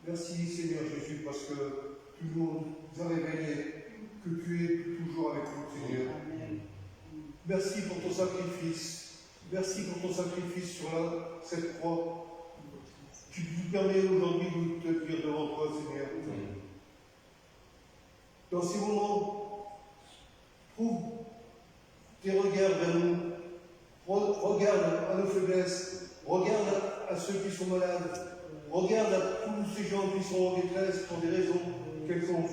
Merci Seigneur Jésus, parce que tu nous as révélé que tu es toujours avec nous, Seigneur. Amen. Merci pour ton sacrifice. Merci pour ton sacrifice sur cette croix. Tu nous permets aujourd'hui de te dire devant toi, Seigneur. Amen. Dans ces moments, trouve tes regards vers nous. Regarde à nos faiblesses. Regarde à ceux qui sont malades. Regarde à tous ces gens qui sont en détresse pour des raisons quelconques.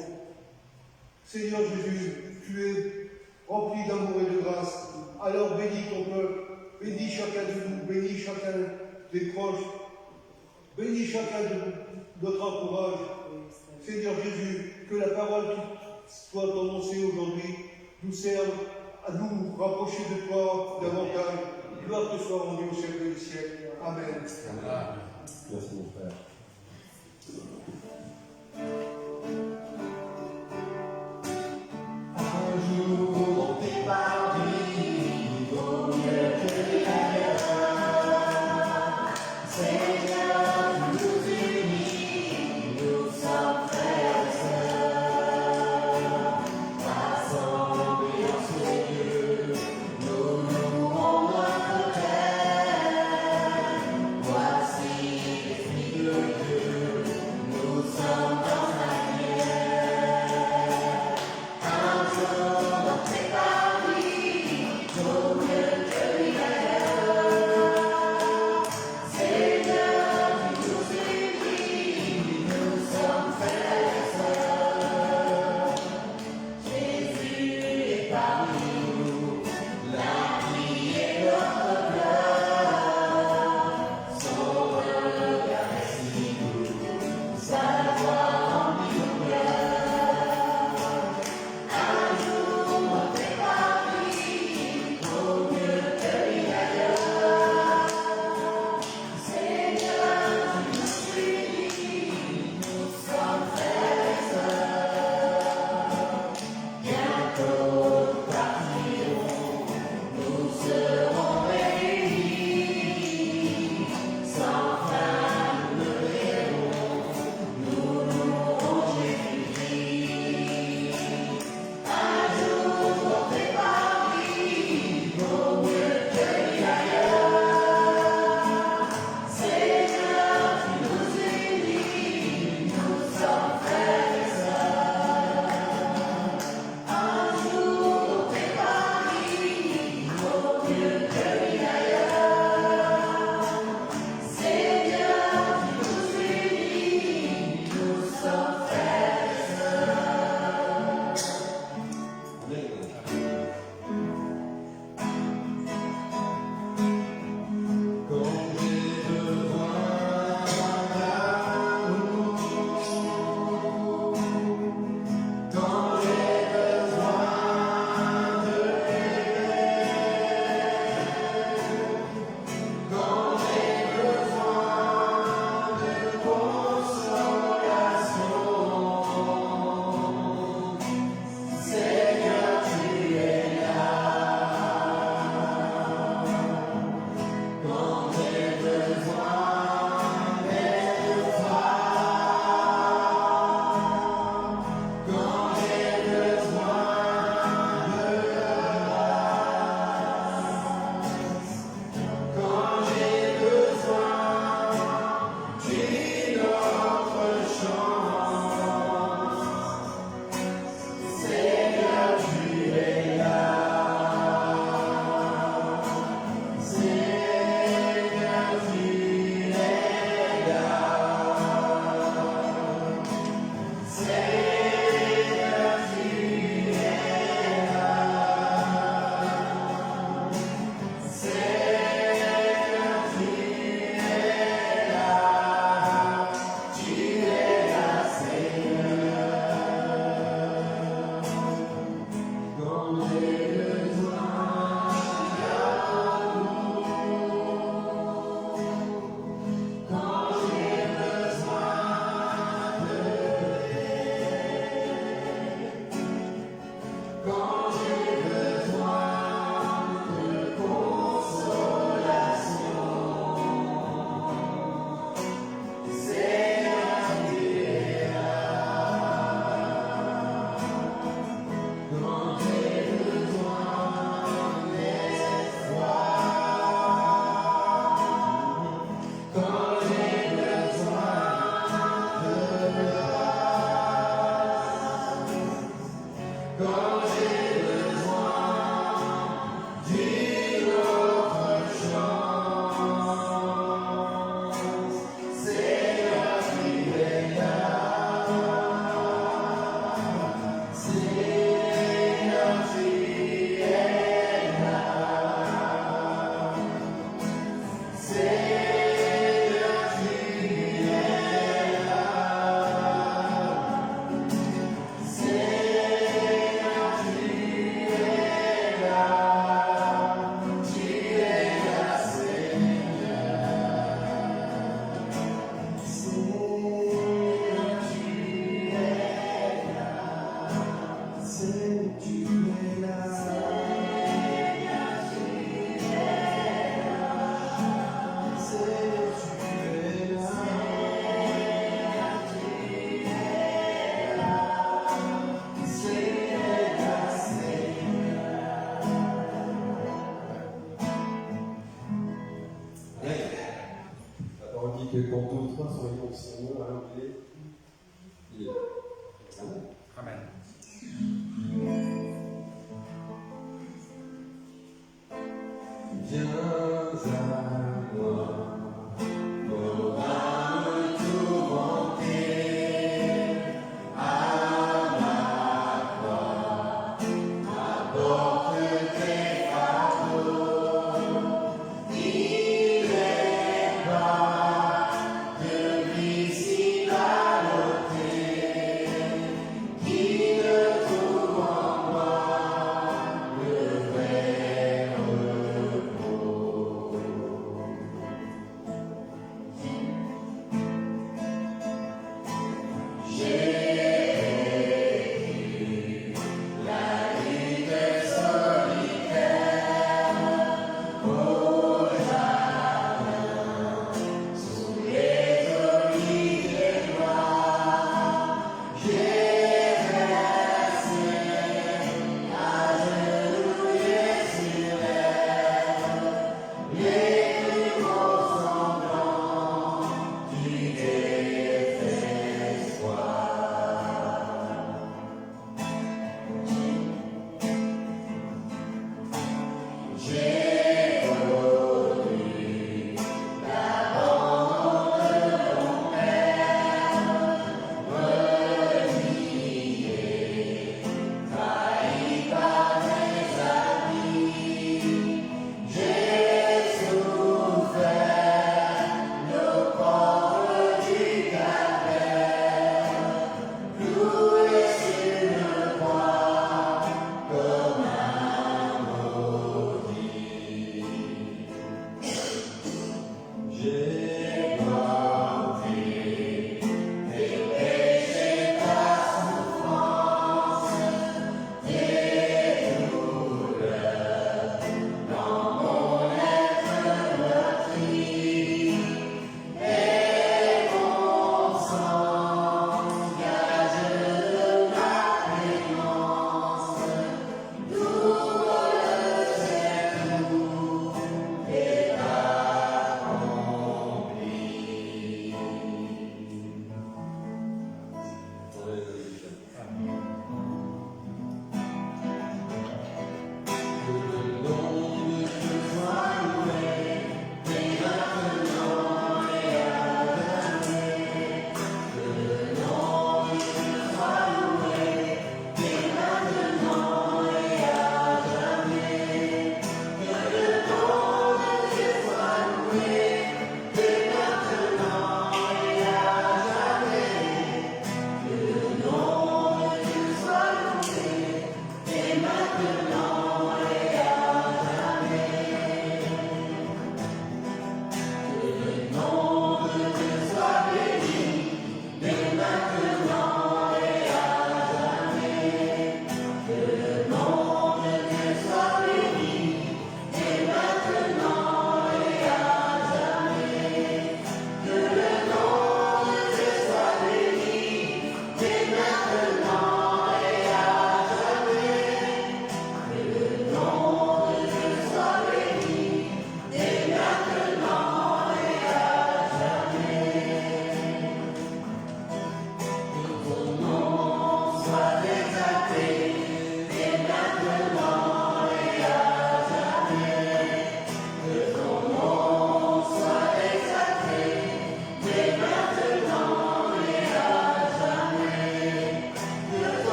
Seigneur Jésus, tu es rempli d'amour et de grâce. Alors bénis ton peuple, bénis chacun de nous, bénis chacun des proches, bénis chacun de notre entourage. Seigneur Jésus, que la parole qui soit annoncée aujourd'hui nous serve à nous rapprocher de toi davantage. Gloire te soit rendue au siècle des siècles. Amen. Amen. Merci mon frère. Un jour, t'es parmi au milieu de Seigneur, nous unis, nous sommes frères et sœurs, rassemblés en ce lieu, nous louons notre Père. Voici les figures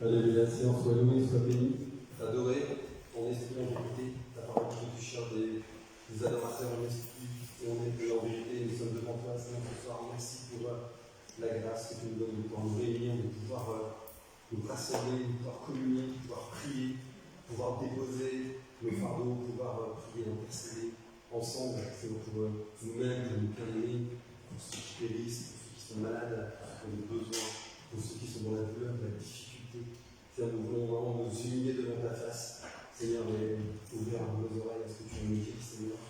Alléluia, Seigneur, sois loué, sois béni, adoré, ton esprit en vérité, ta parole qui touche des adorateurs en esprit, et on est en vérité, nous sommes devant toi, Seigneur, ce soir. Merci pour la grâce que tu nous donnes de pouvoir nous réunir, de pouvoir nous rassembler, de pouvoir communier, de pouvoir prier, de pouvoir déposer nos fardeaux, de pouvoir prier, intercéder ensemble, Seigneur, pour nous-mêmes, pour nous bien-aimer, pour ceux qui périssent, pour ceux qui sont malades, pour nos besoins, pour ceux qui sont dans la douleur, la difficulté. Seigneur, nous voulons vraiment nous humilier devant ta face, Seigneur, et ouvrir nos oreilles à ce que tu nous dis, Seigneur.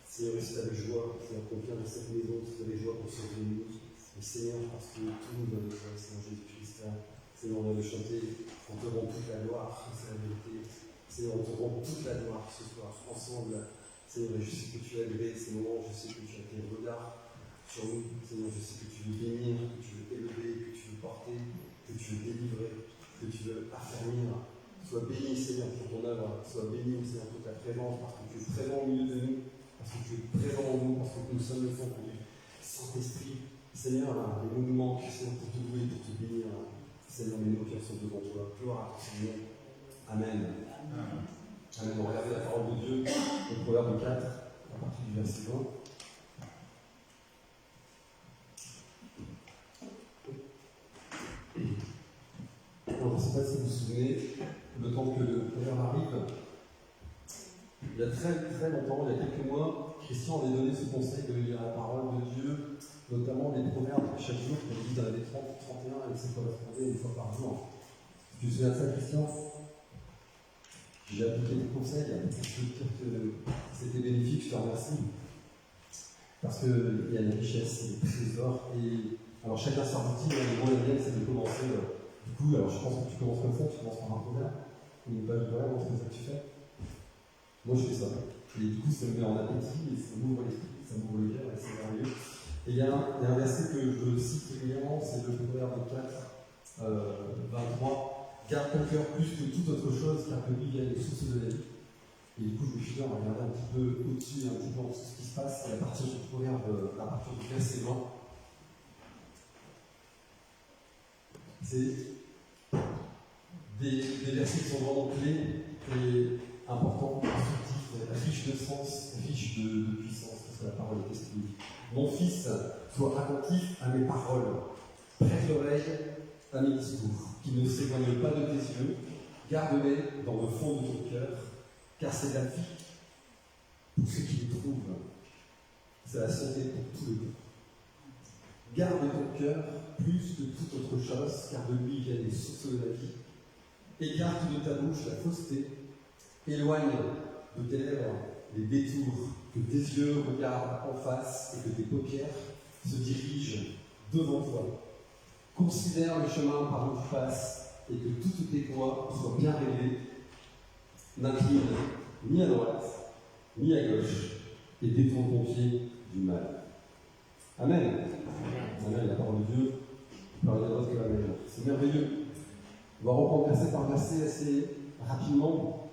Seigneur, si tu as de joie, Seigneur, qu'on vient dans cette maison, si tu as de joie pour sauver nous. Mais Seigneur, parce que tout nous donne de joie, Seigneur Jésus-Christ, Seigneur, on vient de chanter, on te rend toute la gloire, c'est la vérité. Seigneur, on te rend toute la gloire ce soir, ensemble. Seigneur, je sais que tu as agréé ces moments, je sais que tu as tes regards sur nous. Seigneur, je sais que tu veux bénir, que tu veux élever, que tu veux porter, que tu veux délivrer, que tu veux affermir. Sois béni, Seigneur, pour ton œuvre. Sois béni, Seigneur, pour ta présence, parce que tu es présent au milieu de nous, parce que tu es présent en nous, parce que nous sommes le temple du Saint-Esprit. Seigneur, il nous manque, Seigneur, pour te louer, pour te bénir. Seigneur, mais nos cœurs sont devant toi. Gloire à ton Seigneur. Amen. Amen. On va regarder la parole de Dieu au Proverbe 4, à partir du verset 20. Alors, je ne sais pas si vous vous souvenez, le temps que le Proverbe arrive, il y a très longtemps, il y a quelques mois, Christian avait donné ce conseil de lire la parole de Dieu, notamment les proverbes chaque jour, comme il dit dans les 30 ou 31, et c'est correspondait une fois par jour. Tu te souviens de ça, Christian? J'ai appliqué le conseil, je peux dire que c'était bénéfique, je te remercie. Parce qu'il y a une richesse, des trésors, et alors chacun sa routine, le bon et c'est de commencer. Du coup, alors je pense que tu commences comme ça, tu commences par un proverbe, une page de proverbe, c'est ça que tu fais. Moi je fais ça. Et du coup, ça me met en appétit, et ça m'ouvre l'esprit, ça m'ouvre le cœur, et c'est merveilleux. Et il y a un verset que je cite régulièrement, c'est le Proverbe 4, 23. Garde ton cœur plus que toute autre chose, car de lui viennent les sources de la vie. Et du coup, je me suis dit, on va regarder un petit peu au-dessus, un petit peu en dessous ce qui se passe, et à partir du Proverbe, à partir du verset 20. C'est des versets qui sont vraiment clés et importants, instructifs, riches de sens, riches de puissance, parce que la parole est esprit. Mon fils, sois attentif à mes paroles, prête l'oreille à mes discours, qui ne s'éloignent pas de tes yeux, garde-les dans le fond de ton cœur, car c'est la vie pour ceux qui les trouvent, c'est la santé pour tous les jours. Garde ton cœur plus que toute autre chose, car de lui viennent les sources de la vie. Écarte de ta bouche la fausseté, éloigne de tes lèvres les détours, que tes yeux regardent en face et que tes paupières se dirigent devant toi. Considère le chemin par où tu passes et que toutes tes voies soient bien réglées. N'incline ni à droite, ni à gauche, et détourne ton pied du mal. Amen. Amen, la parole de Dieu, par les autres que la meilleure. C'est merveilleux. On va reprendre verset par verset assez rapidement.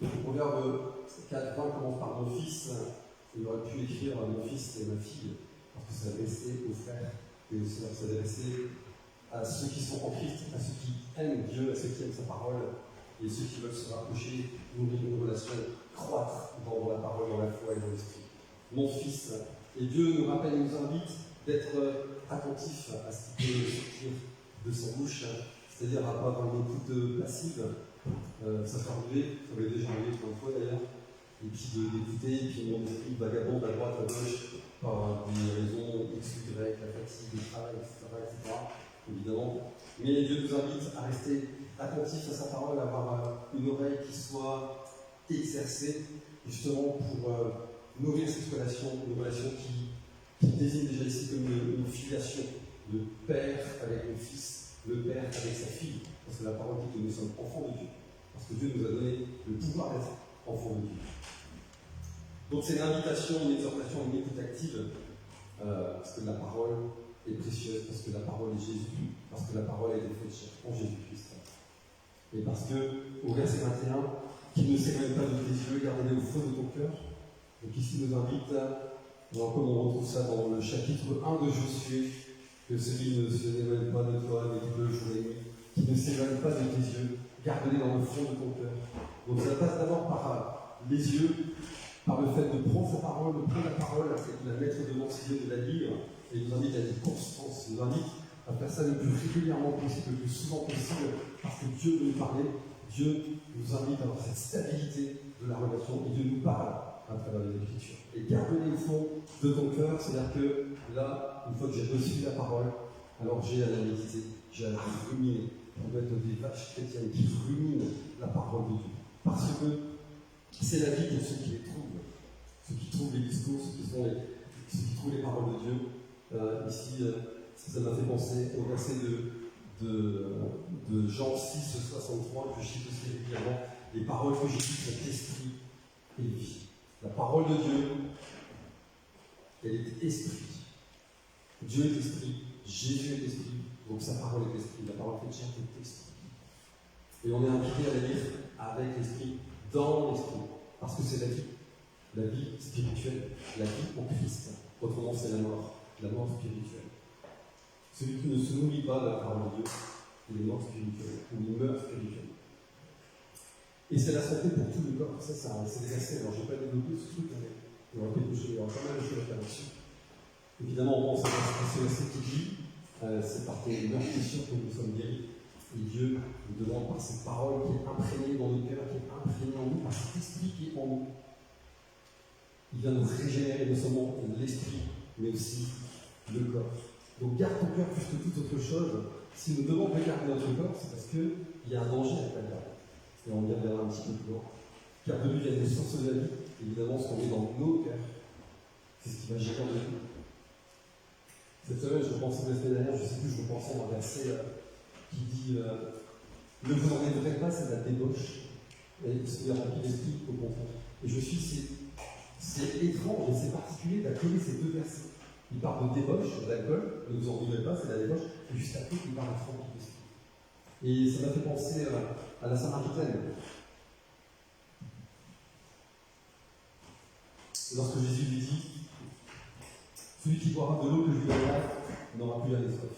Le Proverbe 4, 20 commence par mon fils. Il aurait pu écrire mon fils et ma fille, parce que ça s'adressait aux frères et aux sœurs, s'adressait à ceux qui sont en Christ, à ceux qui aiment Dieu, à ceux qui aiment sa parole, et ceux qui veulent se rapprocher, nourrir une relation, croître dans la parole, dans la foi et dans l'esprit. Mon fils. Et Dieu nous rappelle, il nous invite d'être attentifs à ce qui peut sortir de sa bouche, c'est-à-dire à ne pas avoir une écoute passive, ça fait enlever, ça m'est déjà arrivé plein de fois d'ailleurs, et puis d'écouter, et puis mon esprit vagabonde à droite, à gauche, par des raisons X, Y, la fatigue, le travail, etc., évidemment. Mais Dieu nous invite à rester attentifs à sa parole, à avoir une oreille qui soit exercée, justement pour nourrir cette relation, une relation qui désigne déjà ici comme une filiation, le père avec le fils, le père avec sa fille, parce que la parole dit que nous sommes enfants de Dieu, parce que Dieu nous a donné le pouvoir d'être enfants de Dieu. Donc c'est une invitation, une exhortation, une écoute active, parce que la parole est précieuse, parce que la parole est Jésus, parce que la parole est faite chair en Jésus-Christ. Et parce que, au verset 21, qui ne s'éloigne pas de tes yeux, garde-les au fond de ton cœur. Donc ici nous invite, comme on retrouve ça dans le chapitre 1 de Josué, que celui ne s'éloigne pas de toi, mais le jour et nuit, qui ne s'éloigne pas de tes yeux, garde-les dans le fond de ton cœur. Donc ça passe d'abord par les yeux, par le fait de prendre sa parole, de prendre la parole, et de la mettre devant ses yeux, de la lire, et nous invite à une constance, nous invite à faire ça le plus régulièrement possible, le plus souvent possible, parce que Dieu veut nous parler, Dieu nous invite à avoir cette stabilité de la relation, et Dieu nous parle à travers les Écritures. Et garde-les au fond de ton cœur, c'est-à-dire que là, une fois que j'ai reçu la parole, alors j'ai à la méditer, j'ai à la ruminer, pour être des vaches chrétiennes qui ruminent la parole de Dieu. Parce que c'est la vie de ceux qui les trouvent, ceux qui trouvent les discours, ceux qui trouvent les paroles de Dieu. Ici, ça m'a fait penser au verset de Jean 6, 63, que je cite aussi régulièrement. Les paroles que j'ai dites sont esprit et vie. La parole de Dieu, elle est esprit. Dieu est esprit, Jésus est esprit, donc sa parole est esprit. La parole de Dieu est esprit. Et on est invité à la lire avec l'esprit, dans l'esprit, parce que c'est la vie spirituelle, la vie en Christ. Autrement, c'est la mort spirituelle. Celui qui ne se nourrit pas de la parole de Dieu, il est mort spirituel, ou il meurt spirituellement. Et c'est la santé pour tout le corps. Ça, c'est des aspects. Alors, je ne vais pas développer ce truc, mais il y aura quelque chose, il y aura pas mal de choses à faire dessus. Évidemment, on pense à ce verset qui dit c'est par tes meurtrissures que nous sommes guéris. Et Dieu nous demande par cette parole qui est imprégnée dans nos cœurs, qui est imprégnée en nous, par cet esprit qui est en nous. Il vient nous régénérer non seulement l'esprit, mais aussi le corps. Donc garde ton cœur plus que toute autre chose. Si nous devons garder notre corps, c'est parce qu'il y a un danger avec la garde. Et on y reviendra un petit peu plus loin. Car de lui vient une source de la vie. Évidemment, ce qu'on met dans nos cœurs, c'est ce qui va gérer de nous. Cette semaine, je pensais la semaine dernière, je ne sais plus, je pensais à un verset qui dit ne vous enlèverez pas, c'est la débauche. Et c'est rempli d'esprit au contraire. Et je suis c'est étrange et c'est particulier d'accoler ces deux versets. Il parle de débauche, d'alcool, ne vous enlèverez pas, c'est la débauche, et juste après, il parle de rempli d'esprit. Et ça m'a fait penser à la Samaritaine. Lorsque Jésus lui dit celui qui boira de l'eau que je lui donnerai n'aura plus jamais soif.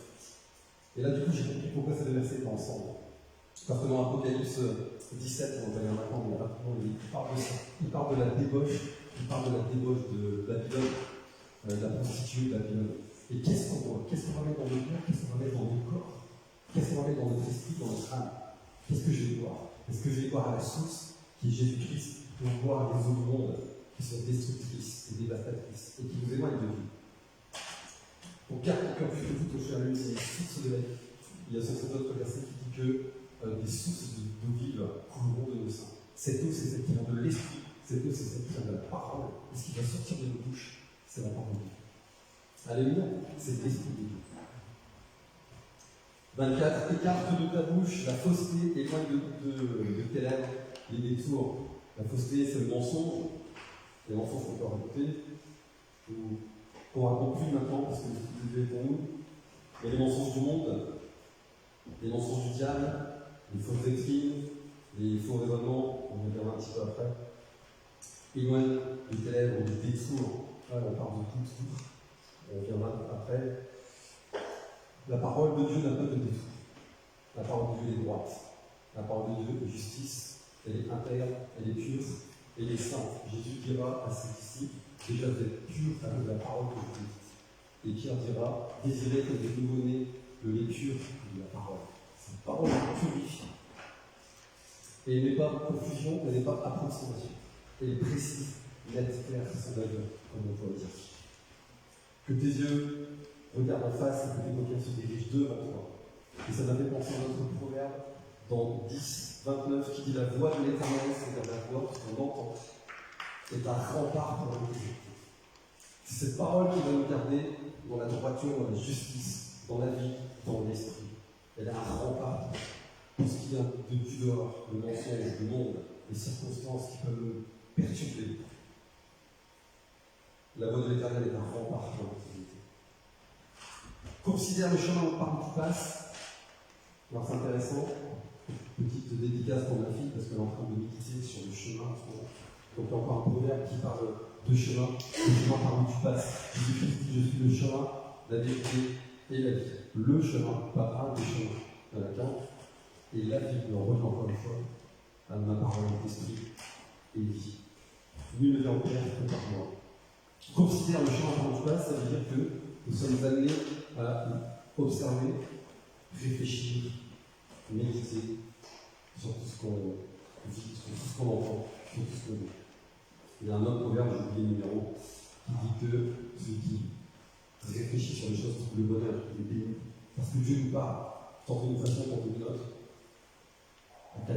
Et là, du coup, j'ai compris pourquoi ces deux versets étaient ensemble. Parce que dans Apocalypse 17, on va regarder maintenant, mais rapidement, il parle de ça. Il parle de la débauche, de Babylone, la prostituée de Babylone. Et qu'est-ce qu'on va mettre dans nos cœurs, qu'est-ce qu'on va mettre dans nos corps, qu'est-ce qu'on va mettre dans notre esprit, dans notre âme? Qu'est-ce que je vais boire? Est-ce que je vais boire à la source, qui est Jésus-Christ, ou boire les eaux du monde, qui sont destructrices et dévastatrices, et qui nous éloignent de Dieu? Donc, garde ton cœur plus que tout au cher à lui, c'est les sources de la vie. Il y a cet autre verset qui dit que des sources d'eau vive couleront de nos seins. Cette eau, c'est celle qui vient de l'esprit. Cette eau, c'est celle qui vient de la parole. Et ce qui va sortir de nos bouches, c'est la parole de Dieu. Alléluia, c'est l'esprit de Dieu. 24. Écarte de ta bouche la fausseté, éloigne de tes lèvres les détours. La fausseté, c'est le mensonge. Les mensonges qu'on peut raconter, qu'on raconte plus maintenant parce que c'est plus pour nous. Il y a les mensonges du monde, les mensonges du diable, les fausses doctrines, les faux raisonnements, on y reviendra un petit peu après. Éloigne de tes lèvres des détours. Là, on parle de tout. On viendra après. La parole de Dieu n'a pas de détour. La parole de Dieu est droite. La parole de Dieu est justice. Elle est intègre, elle est pure, elle est sainte. Jésus dira à ses disciples, déjà vous êtes purs à cause de la parole que je vous dis. Et Pierre dira, désirez que des nouveau-nés le lait pur de la parole. Cette parole purifie. Et elle n'est pas confusion, elle n'est pas approximation. Elle est précise, nette, claire, sans valeur, comme on pourrait dire. Que tes yeux regardent en face et que tes paupières se dirigent devant toi. Et ça m'a fait penser à notre proverbe dans 10, 29 qui dit la voix de l'Éternel, c'est-à-dire la voix qu'on entend, est un rempart pour l'intégrité. C'est cette parole qui va nous garder dans la droiture, dans la justice, dans la vie, dans l'esprit. Elle est un rempart pour ce qui vient de dehors, le mensonge, le monde, les circonstances qui peuvent nous perturber. La voix de l'Éternel est un rempart pour l'intégrité. Considère le chemin par où tu passes. Alors c'est intéressant, petite dédicace pour ma fille parce qu'elle est en train de méditer sur le chemin en ce moment. Donc il y a encore un proverbe qui parle de chemin, le chemin par où tu passes. Jésus-Christ dit, je suis le chemin, la vérité et la vie. Le chemin, pas un des chemins. Il y en a qu'un. Et la vie, on revient encore une fois à ma parole d'esprit et vie. Nul ne vient au Père que par moi. Considère le chemin par où tu passes, ça veut dire que nous sommes amenés à observer, réfléchir, méditer sur tout ce qu'on vit, sur tout ce qu'on entend, sur tout ce qu'on veut. Il y a un autre proverbe, j'ai oublié le numéro, qui dit que celui qui réfléchit sur les choses trouve le bonheur, il est béni. Parce que Dieu nous parle, tant d'une façon tant d'une autre. À 98%,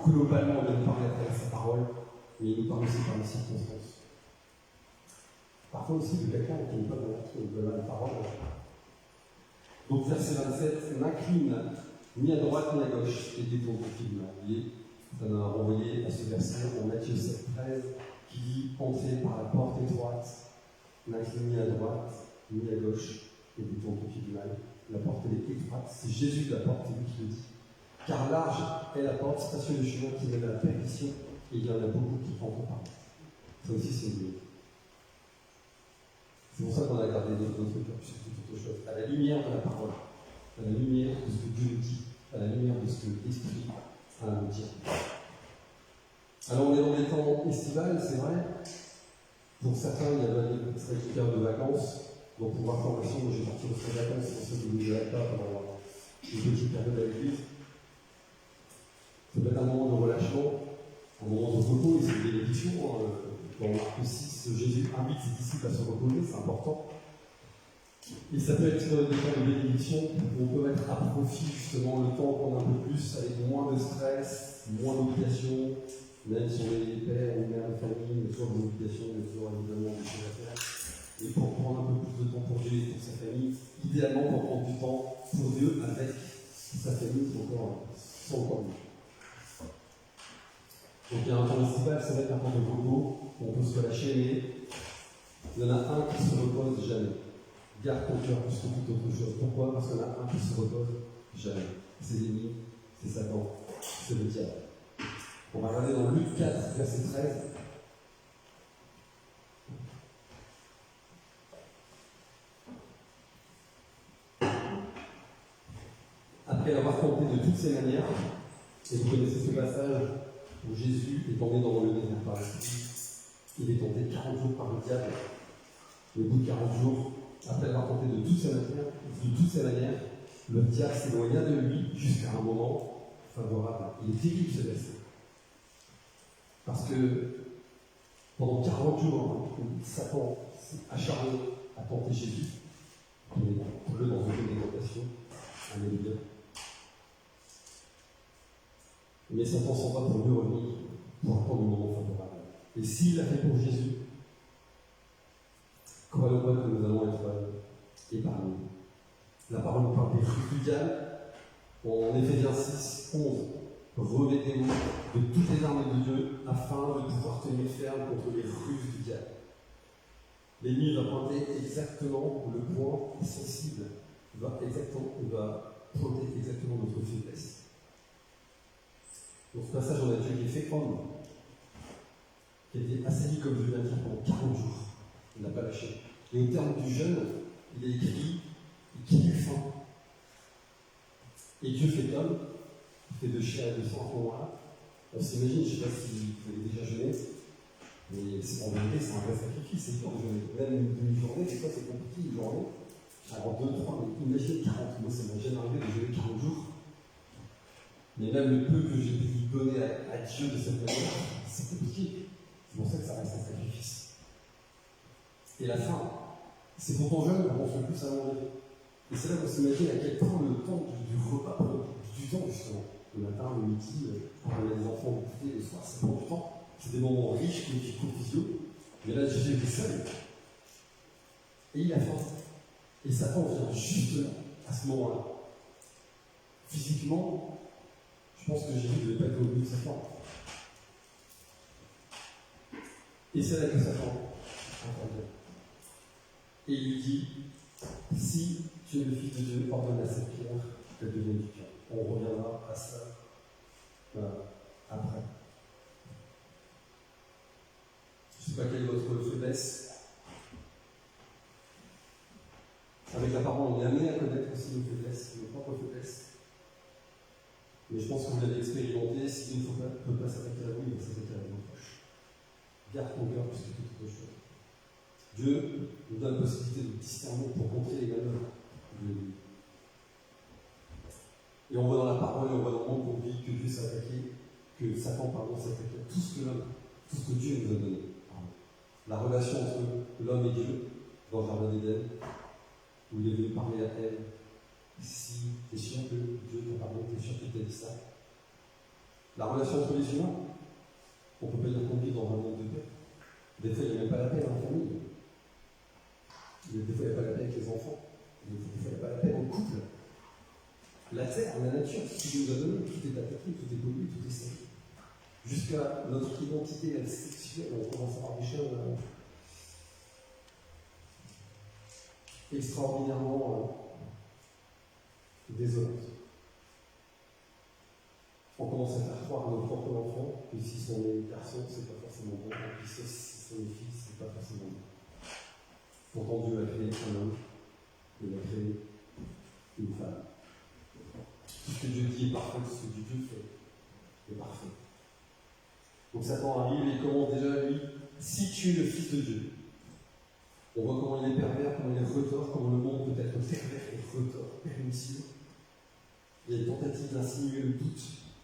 globalement, on vient de parler à travers sa parole, mais il nous parle aussi par les circonstances. Parfois aussi de quelqu'un qui n'est pas dans la parole. Donc, verset 27, n'incline ni à droite ni à gauche, et détourne ton pied du mal. Ça m'a renvoyé à ce verset en Matthieu 7, 13, qui dit entrez par la porte étroite, n'incline ni à droite ni à gauche, et détourne ton pied du mal. La porte elle est étroite, c'est Jésus de la porte, c'est lui qui le dit. Car large est la porte, spacieux le chemin qui mène à la perdition, et il y en a beaucoup qui entrent par là. Ça aussi, c'est une. C'est pour ça qu'on a gardé notre cœur sur toute autre chose. À la lumière de la parole, à la lumière de ce que Dieu dit, à la lumière de ce que l'Esprit dire. Alors on est dans des temps estivales, c'est vrai. Pour certains, il y a des période de vacances. Donc pour voir formation, moi j'ai parti aussi de vacances, c'est pour ça que vous ne verrez pas pendant une petite période à l'église. Ça peut être un moment de relâchement, un moment de repos, et c'est une bénédiction. Dans Marc 6, Jésus invite ses disciples à se reposer, c'est important. Et ça peut être des temps de bénédiction où on peut mettre à profit justement le temps qu'on a un peu plus, avec moins de stress, moins d'obligations, même si on est pères ou mères de famille, mais toujours des obligations, mais toujours évidemment des choses à faire. Et pour prendre un peu plus de temps pour Dieu et pour sa famille, idéalement pour prendre du temps pour Dieu avec sa famille, c'est encore mieux. Donc il y a un temps estival, ça va être un temps de repos, où on peut se relâcher, mais il y en a un qui se repose jamais. Garde ton cœur plus que toute autre chose. Pourquoi? Parce qu'il y en a un qui se repose jamais. C'est l'ennemi, c'est Satan, c'est le diable. On va regarder dans Luc 4, verset 13. Après avoir tenté de toutes ces manières, et vous connaissez ce passage où Jésus est tombé dans le désert par l'esprit, il est tenté 40 jours par le diable. Et au bout de 40 jours, après avoir tenté de toutes ces manières, le diable s'éloigna de lui jusqu'à un moment favorable. Il est terrible ce verset. Parce que pendant 40 jours, Satan s'est acharné à tenter Jésus, qui est dans une tentation. Alléluia. Mais Satan s'en va pour mieux revenir, pour attendre le moment favorable. Et s'il l'a fait pour Jésus, croyons-moi que nous allons être épargnés. La parole nous parle des fruits du diable. En Éphésiens 6, 11, revêtez-vous de toutes les armes de Dieu afin de pouvoir tenir ferme contre les ruses du diable. L'ennemi va pointer exactement le point sensible, va pointer exactement notre faiblesse. Dans ce passage, on a Dieu qui est fait homme, qui a été assailli, comme je viens de dire, pendant 40 jours. Il n'a pas lâché. Et au terme du jeûne, il est écrit qu'il eut faim. Et Dieu fait homme, il fait de chair et de sang à ce moment-là. On s'imagine, je ne sais pas si vous avez déjà jeûné, mais en vérité, c'est un vrai sacrifice, c'est dur de jeûner. Même une demi-journée, des fois c'est compliqué, une journée. Alors 2, 3, mais imaginez 40. Moi, ça m'a jamais arrivé de jeûner 40 jours. Mais même le peu que j'ai pu donner à Dieu de cette manière, c'est compliqué. C'est pour ça que ça reste un sacrifice. Et la faim, c'est quand on jeûne, on se plus à manger. Et c'est là qu'on s'imagine à quel point le temps du repas, du temps justement, le matin, le midi, quand on a des enfants au goûter, le soir, ça prend du temps. C'est des moments riches, conviviaux. Mais là, Jésus était seul. Et il a faim. Et Satan vient juste là, à ce moment-là. Physiquement, je pense que Jésus ne devait pas être au milieu de Satan. Et c'est là que Satan intervient. Et il lui dit, si tu es le Fils de Dieu, ordonne à cette pierre qu'elle devienne du pain. On reviendra à ça après. Je ne sais pas quelle est votre faiblesse. Avec la parole, on est amené à connaître aussi nos faiblesses, nos propres faiblesses. Mais je pense que vous l'avez expérimenté, si Dieu ne peut pas s'attaquer à vous, il va s'attaquer à vos proches. Garde ton cœur plus que toute autre chose. Dieu nous donne la possibilité de discerner pour contrer les manœuvres de l'ennemi. Et on voit dans la parole, on voit dans le monde qu'on vit que Dieu s'est attaqué, que Satan, s'est attaqué à tout ce que Dieu nous a donné. La relation entre l'homme et Dieu, dans le jardin d'Éden, où il est venu parler à elle. Si tu es sûr que Dieu t'a parlé, tu es sûr qu'il t'a dit ça. La relation entre les humains, on ne peut pas dire qu'on vit dans un monde de paix. Des fois, il n'y a même pas la paix dans la famille. Des fois, il n'y a pas la paix avec les enfants. Des fois, il n'y a pas la paix dans le couple. La terre, la nature, tout ce qu'il nous a donné, tout est attaqué, tout est pollué, tout est sec. Jusqu'à notre identité sexuelle, on commence à avoir des choses extraordinairement désolantes. On commence à faire croire à nos propres enfants que si sont des garçons, c'est pas forcément bon, et puis si sont des filles, c'est pas forcément bon. Pourtant, Dieu a créé un homme, il a créé une femme. Tout ce que Dieu dit est parfait, tout ce que Dieu fait et parfait. Donc Satan arrive et commence déjà, lui, si tu es le Fils de Dieu. On voit comment il est pervers, comment il est retors, comment le monde peut être pervers et retors, pernicieux. Il y a une tentative d'insinuer le doute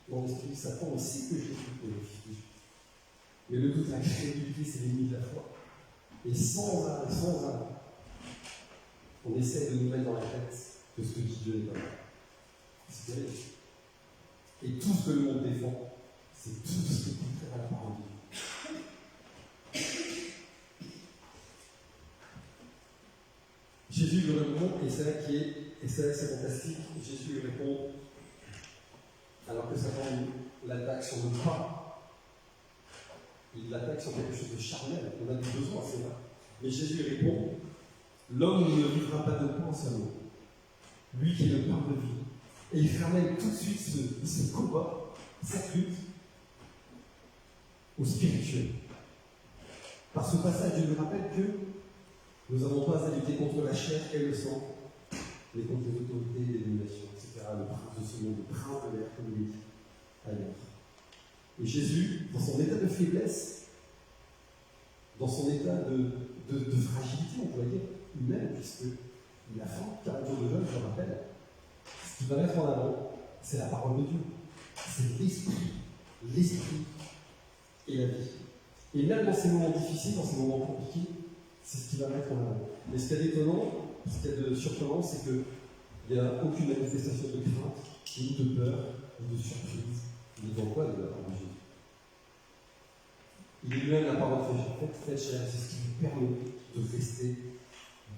dans l'esprit de Satan. On sait que Jésus est le Fils de Dieu. Mais le doute, la crédulité, c'est l'ennemi de la foi. Et sans arrêt, on essaie de nous mettre dans la tête que ce que dit Dieu n'est pas vrai. C'est terrible. Et tout ce que le monde défend, c'est tout ce qui est contraire à la parole de Dieu. Jésus lui répond, et c'est là c'est fantastique, Jésus lui répond, alors que Satan l'attaque sur le pas, il l'attaque sur quelque chose de charnel, on a des besoins, c'est vrai. Mais Jésus lui répond, l'homme ne vivra pas de pain seulement, lui qui est le pain de vie. Et il ramène tout de suite ce combat, cette lutte, au spirituel. Par ce passage, je me rappelle que nous n'avons pas à lutter contre la chair et le sang, mais contre les autorités, les dominations, etc., le prince de ce monde, le prince de l'air, comme il est dit ailleurs. Et Jésus, dans son état de faiblesse, dans son état de fragilité, on pourrait dire, humaine, puisqu'il a faim, 40 jours de jeûne, je le rappelle, ce qu'il va mettre en avant, c'est la parole de Dieu. C'est l'esprit et la vie. Et même dans ces moments difficiles, dans ces moments compliqués, c'est ce qu'il va mettre en avant. Mais ce qu'il y a d'étonnant, ce qu'il y a de surprenant, c'est qu'il n'y a aucune manifestation de crainte, ni de peur, ni de surprise, ni d'angoisse de la parole de Jésus. Il est lui-même la parole faite chair, c'est ce qui lui permet de rester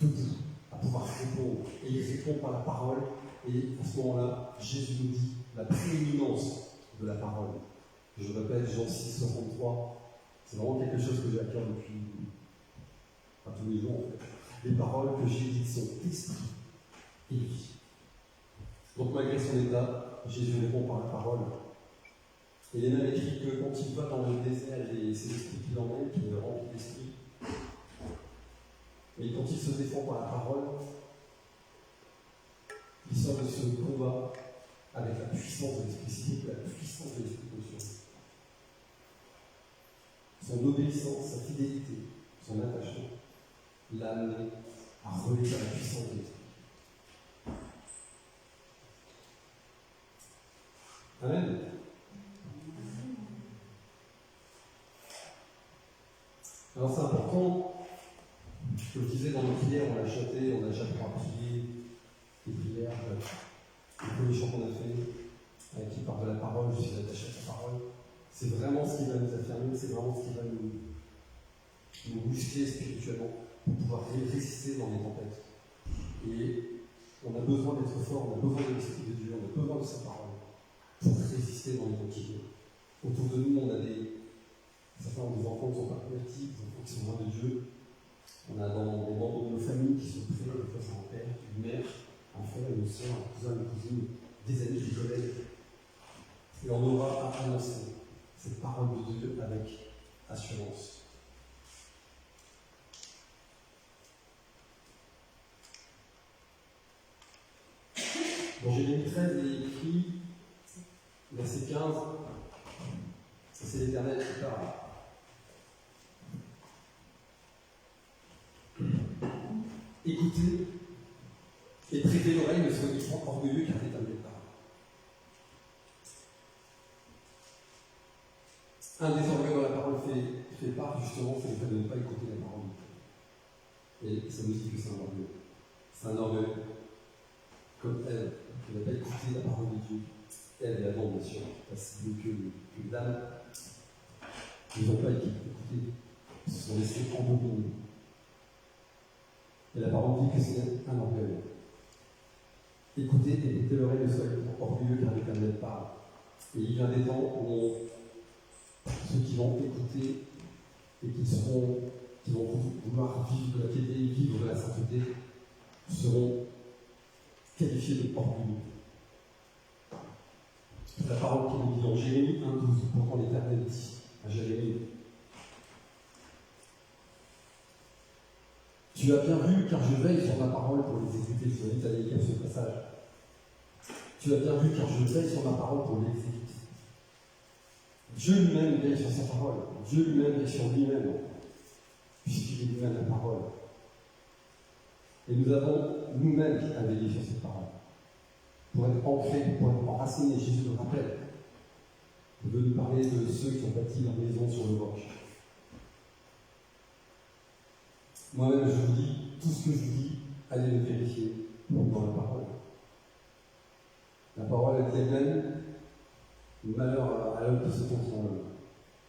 debout, à pouvoir répondre. Et il répond par la parole, et à ce moment-là, Jésus nous dit la prééminence de la parole. Je répète, Jean 6, 63, c'est vraiment quelque chose que j'ai à cœur depuis tous les jours, en fait. Les paroles que j'ai dites sont esprit et vie. Donc malgré son état, Jésus répond par la parole. Et il est même écrit que quand il va dans le désert, c'est l'esprit qui l'emmène, qui le remplit d'esprit. Et quand il se défend par la parole, il sort de ce combat avec la puissance de l'esprit, c'est la puissance de l'esprit conscient. Son obéissance, sa fidélité, son attachement, l'a amené à relever la puissance de l'esprit. Amen. Alors c'est important, je le disais dans nos prières, on l'a chanté, on a déjà prié les prières, les premiers chants qu'on a fait, qui parlent de la parole, je suis attaché à sa parole. C'est vraiment ce qui va nous affirmer, c'est vraiment ce qui va nous muscler spirituellement pour pouvoir résister dans les tempêtes. Et on a besoin d'être fort, on a besoin de l'Esprit de Dieu, on a besoin de sa parole pour résister dans les tempêtes. Autour de nous, on a certains ont des enfants qui sont pas convertis, des enfants qui sont loin de Dieu. On a dans des membres de nos familles qui sont prêts, des fois c'est un père, une mère, un frère, une soeur, un cousin, une cousine, des amis, des collègues. Et on aura à annoncer cette parole de Dieu avec assurance. Dans Jérémie 13, il est écrit, verset 15, c'est l'Éternel qui parle. Écoutez et prêtez l'oreille, ne soyez pas orgueilleux car l'Éternel parle. Un des orgueils dont la parole fait part, justement, c'est le fait de ne pas écouter la parole de Dieu. Et ça nous dit que c'est un orgueil. C'est un orgueil. Comme elle, qui n'a pas écouté la parole de Dieu. Elle et Adam, bien sûr, parce que Dame, ils n'ont pas écouté. Ils se sont laissés embobiner. Et la parole dit que c'est un orgueil. Écoutez et mettez l'oreille, ne soyez pas orgueilleux car l'Éternel parle. Et il vient des temps où ceux qui vont écouter et qui vont vouloir vivre de la piété, vivre de la sainteté, seront qualifiés de orgueilleux. La parole qui nous dit dans Jérémie 1,12, pourtant l'Éternel dit à Jérémie: tu as bien vu, car je veille sur ma parole pour l'exécuter. Je vous invite à lire ce passage. Tu as bien vu, car je veille sur ma parole pour l'exécuter. Dieu lui-même veille sur sa parole. Dieu lui-même veille sur lui-même, puisqu'il est lui-même la parole. Et nous avons nous-mêmes à veiller sur cette parole. Pour être ancrés, pour être enracinés, Jésus le rappelle. Il veut nous parler de ceux qui ont bâti leur maison sur le roc. Moi-même, je vous dis, tout ce que je vous dis, allez le vérifier dans la parole. La parole est elle-même, malheur à l'homme qui se confie en l'homme.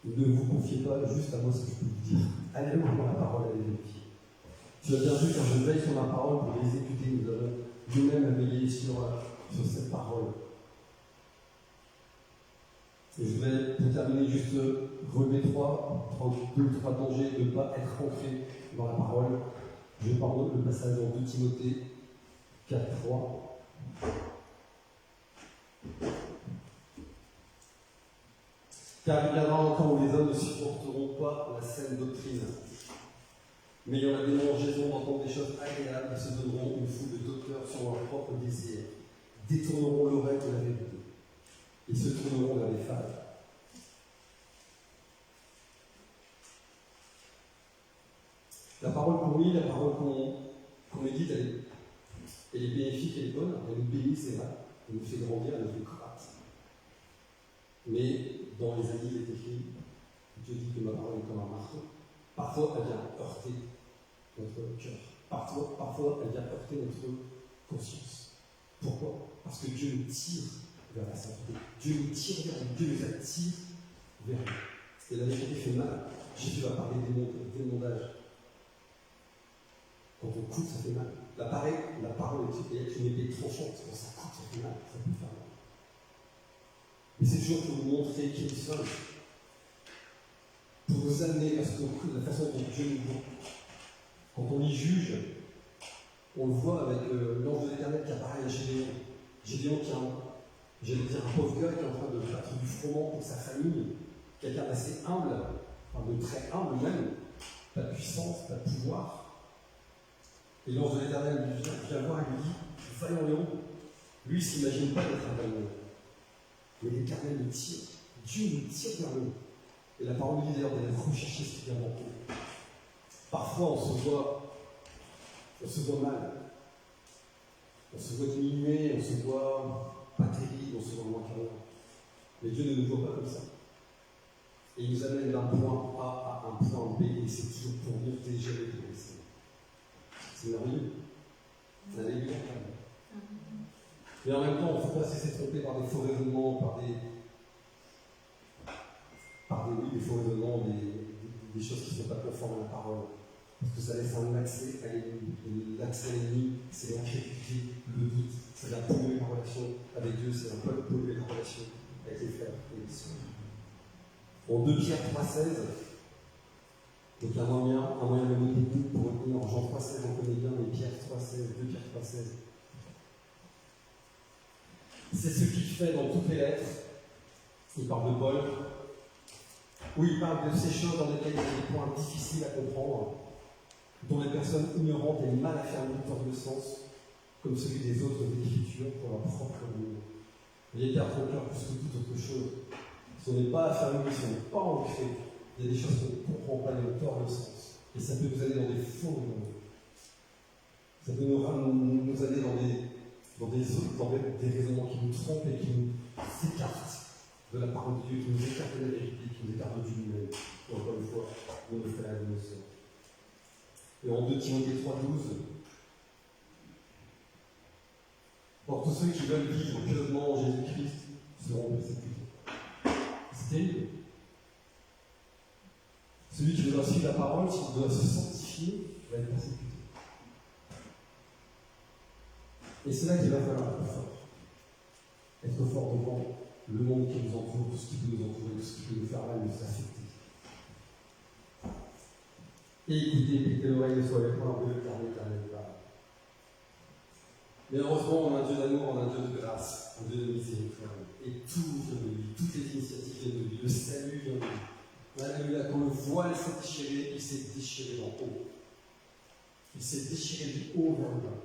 Ne vous confiez pas juste à moi ce que je peux vous dire. Allez voir dans la parole, allez vérifier. Tu as bien vu, quand je veille sur ma parole pour l'exécuter, nous avons nous-mêmes à veiller sur cette parole. Et je vais, pour terminer, juste relever deux ou trois dangers de ne pas être ancré dans la parole. Je parle le passage en 2 Timothée 4, 3. Car il viendra un temps où les hommes ne supporteront pas la saine doctrine, mais il y en a des démangeaisons d'entendre des choses agréables et se donneront une foule de docteurs sur leur propre désir, détourneront l'oreille de la vérité, et se tourneront vers les fables. La parole qu'on lit, la parole qu'on médite, elle est bénéfique, elle est bonne, elle nous bénit, c'est vrai, elle nous fait grandir, elle nous fait croître. Mais dans les années, il est écrit, Dieu dit que ma parole est comme un marteau. Parfois, elle vient heurter notre cœur. Parfois, elle vient heurter notre conscience. Pourquoi? Parce que Dieu nous tire vers la sainteté. Dieu nous tire vers lui. Dieu nous attire vers lui. Et la vérité fait mal. Jésus va parler d'émondage. Quand on coupe, ça fait mal. La parole est une épée tranchante. Quand ça coupe, ça fait mal. Ça peut faire mal. Mais c'est toujours pour nous montrer qui nous sommes. Pour nous amener à ce que la façon dont Dieu nous voit. Quand on y juge, on le voit avec l'ange de l'Éternel qui apparaît à Gédéon. Gédéon qui est j'allais dire un pauvre gars qui est en train de battre du froment pour sa famille, quelqu'un d'assez humble, enfin de très humble même, pas de puissance, pas de pouvoir. Et l'ange de l'Éternel lui vient voir et lui dit, vaillant lion. Lui, il ne s'imagine pas d'être un vaillant lion. Mais l'Éternel le tire. Dieu nous tire vers nous. Et la parole dit d'ailleurs d'aller rechercher ce qui vient manquer. Parfois, on se voit mal. On se voit diminué, on se voit pas terrible, on se voit moins qu'avant. Mais Dieu ne nous voit pas comme ça. Et il nous amène d'un point A à un point B, et c'est toujours pour monter, jamais pour laisser. C'est merveilleux. Alléluia. Mais en même temps, il ne faut pas se laisser tromper par des faux raisonnements, par des faux raisonnements, des choses qui ne sont pas conformes à la parole. Parce que ça laisse un accès à l'ennemi. Et l'accès à l'ennemi, c'est l'incrédulité, le doute, ça vient polluer la relation avec Dieu, ça vient polluer la relation avec les frères et les sœurs. En 2 Pierre 3,16, donc un moyen mémotechnique pour retenir en Jean 3,16, on connaît bien, mais Pierre 3,16, 2 Pierre 3,16. C'est ce qu'il fait dans toutes les lettres. Il parle de Paul, où il parle de ces choses dans lesquelles il y a des points difficiles à comprendre, dont les personnes ignorantes et mal affermies tordent le sens, comme celui des autres d'écriture pour leur propre amour. Il garde ton cœur plus que toute autre chose. Si on n'est pas affermi, si on n'est pas ancré, il y a des choses qu'on ne comprend pas et on tord le sens. Et ça peut nous aller dans des faux raisonnements. Ça peut nous aller dans des raisonnements qui nous trompent et qui nous écartent de la parole de Dieu, qui nous écartent de la vérité, qui nous écartent du lui-même. Encore une fois, de nos frères et de nos sœurs. Et en 2 Timothée 3,12, pour tous ceux qui veulent vivre pieusement en Jésus-Christ seront persécutés. C'est terrible. Celui qui doit suivre la parole, s'il doit se sanctifier, va être persécuté. Et c'est là qu'il va falloir être fort. Être fort devant le monde qui nous entoure, tout ce qui peut nous entourer, tout ce qui peut nous faire mal, nous affecter. Et écoutez, que l'oreille ne soit avec moi, un peu l'éternel parle. Mais heureusement, on a un Dieu d'amour, on a un Dieu de grâce, un Dieu de miséricorde. Et tout vient de lui, toutes les initiatives viennent de lui, le salut vient de lui. Alléluia, quand le voile s'est déchiré, il s'est déchiré d'en haut. Il s'est déchiré du haut vers le bas.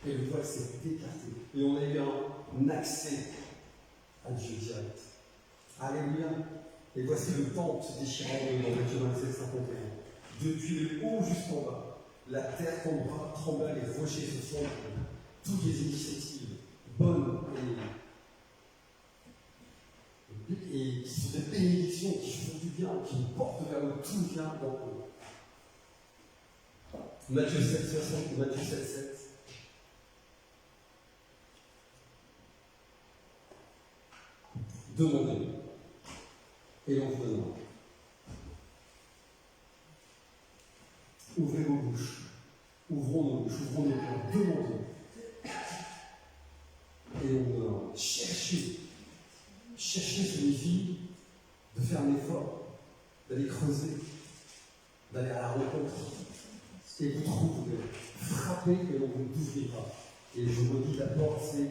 Et le voile s'est écarté. Et on a eu un accès à Dieu direct. Alléluia. Et voici le temple se déchirant dans Matthieu 27, 51. Depuis le haut jusqu'en bas, la terre trembla, les rochers se fondent. Toutes les initiatives bonnes et qui sont des bénédictions, qui font du bien, qui nous portent vers le tout bien dans eux. Matthieu 7, 60 ou Matthieu 7, 7. Demandez, et l'on vous donnera. Ouvrez vos bouches, ouvrons nos bouches, ouvrons nos cœurs, demandez, et on vous donnera. Cherchez ce défi de faire un effort, d'aller creuser, d'aller à la rencontre, et vous trouverez. Frappez et on vous ouvrira. Et je vous redis, la porte, c'est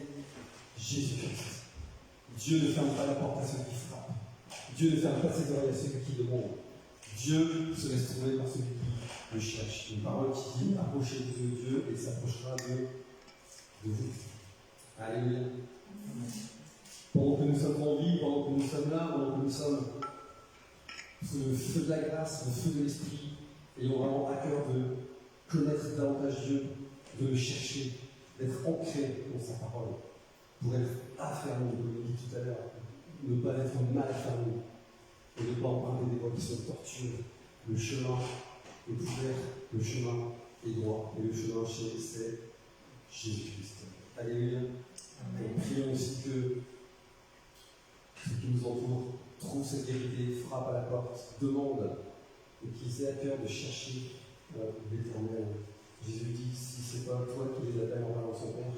Jésus-Christ. Dieu ne ferme pas la porte à ceux qui frappent. Dieu ne ferme pas ses oreilles à ceux qui demandent. Dieu se laisse trouver par celui qui le cherche. Une parole qui dit, approchez-vous de Dieu et il s'approchera de vous. Alléluia. Pendant que nous sommes en vie, pendant que nous sommes là, pendant que nous sommes sous le feu de la grâce, le feu de l'esprit, ayons vraiment à cœur de connaître davantage Dieu, de le chercher, d'être ancré dans sa parole, pour être affermi, comme je l'ai dit tout à l'heure, ne pas être mal affermi, et ne pas emprunter des voies qui sont tortueuses. Le chemin est ouvert, le chemin est droit, et le chemin c'est Jésus-Christ. Alléluia. Et prions aussi que ceux qui nous entourent trouvent cette vérité, frappent à la porte, demandent, et qu'ils aient à cœur de chercher l'Éternel. Jésus dit, si ce n'est pas toi qui les appelles en parlant son Père,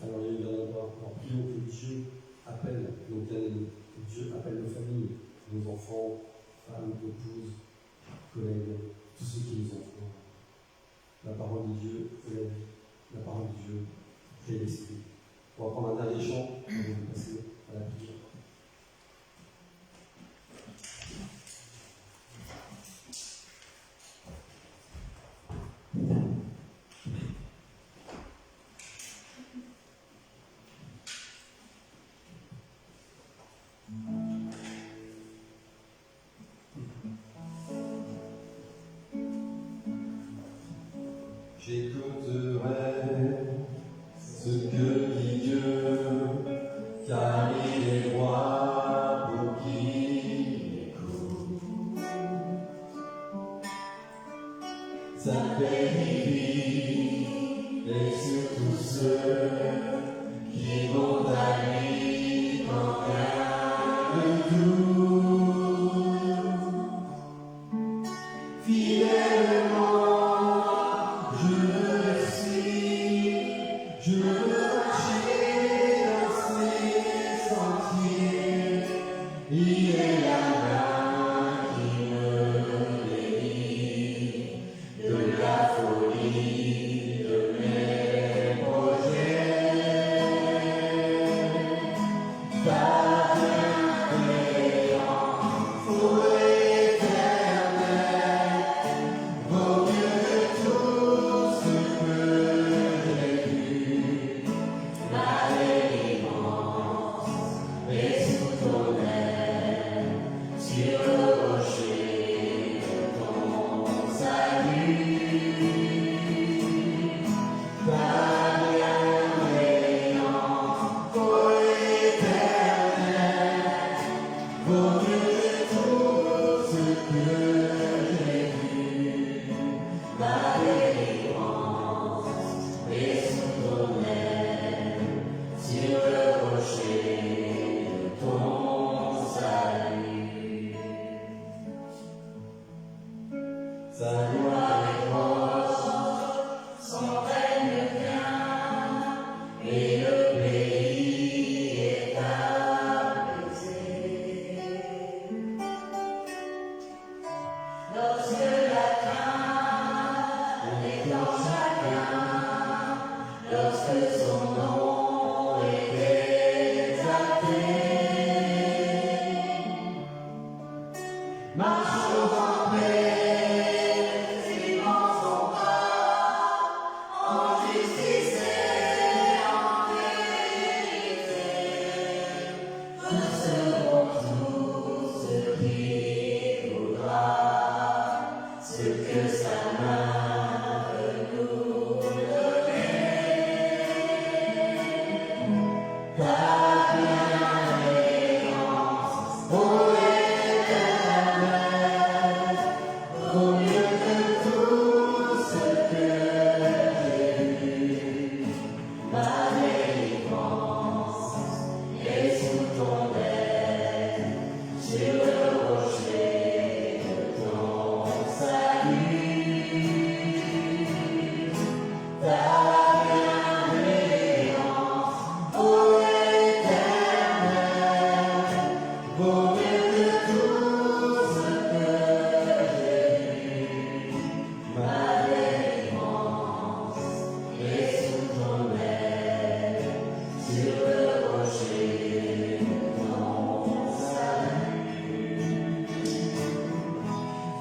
alors il ne viendra pas. Alors prions que Dieu appelle nos bien-aimés, que Dieu appelle nos familles, nos enfants, femmes, épouses, collègues, tous ceux qui nous entourent. La parole de Dieu est la vie, la parole de Dieu est l'esprit. On va prendre un dernier chant, on va passer à la prière. J'écouterai ce que dit Dieu, car il est bon.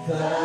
ta